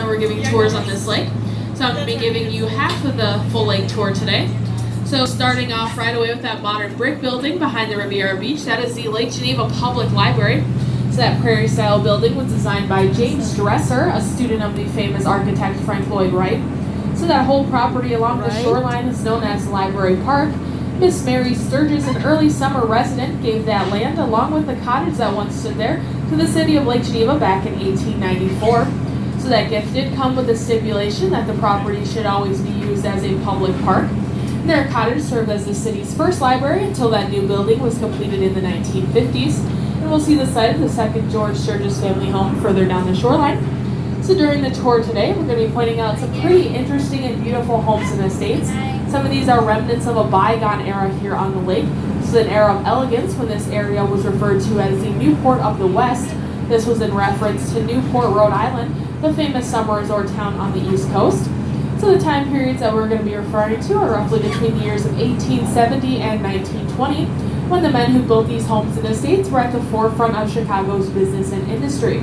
we're giving tours on this lake. So I'm going to be giving you half of the full lake tour today. So starting off right away with that modern brick building behind the Riviera Beach, that is the Lake Geneva Public Library. So that prairie-style building was designed by James Dresser, a student of the famous architect Frank Lloyd Wright. So that whole property along the shoreline is known as Library Park. Miss Mary Sturgis, an early summer resident, gave that land, along with the cottage that once stood there, to the city of Lake Geneva back in 1894. So that gift did come with the stipulation that the property should always be used as a public park. And their cottage served as the city's first library until that new building was completed in the 1950s. And we'll see the site of the second George Sturgis family home further down the shoreline. So during the tour today, we're going to be pointing out some pretty interesting and beautiful homes and estates. Some of these are remnants of a bygone era here on the lake. This is an era of elegance when this area was referred to as the Newport of the West. This was in reference to Newport, Rhode Island, the famous summer resort town on the East Coast. So the time periods that we're going to be referring to are roughly between the years of 1870 and 1920, when the men who built these homes and estates were at the forefront of Chicago's business and industry.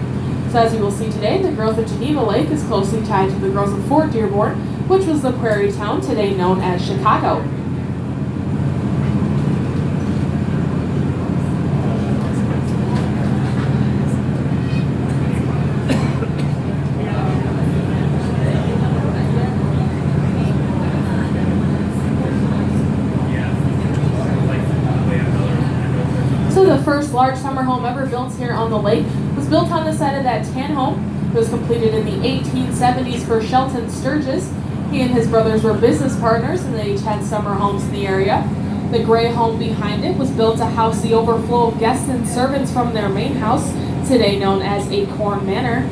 So as you will see today, the growth of Geneva Lake is closely tied to the growth of Fort Dearborn, which was the prairie town today known as Chicago. So the first large summer home ever built here on the lake was built on the site of that tan home. It was completed in the 1870s for Shelton Sturgis. He and his brothers were business partners, and they each had summer homes in the area. The gray home behind it was built to house the overflow of guests and servants from their main house, today known as Acorn Manor.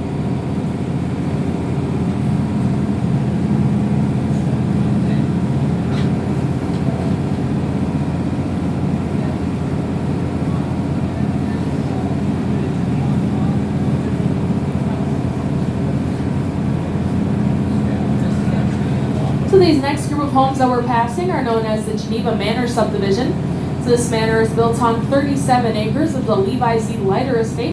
So these next group of homes that we're passing are known as the Geneva Manor subdivision. So this manor is built on 37 acres of the Levi Z. Leiter estate.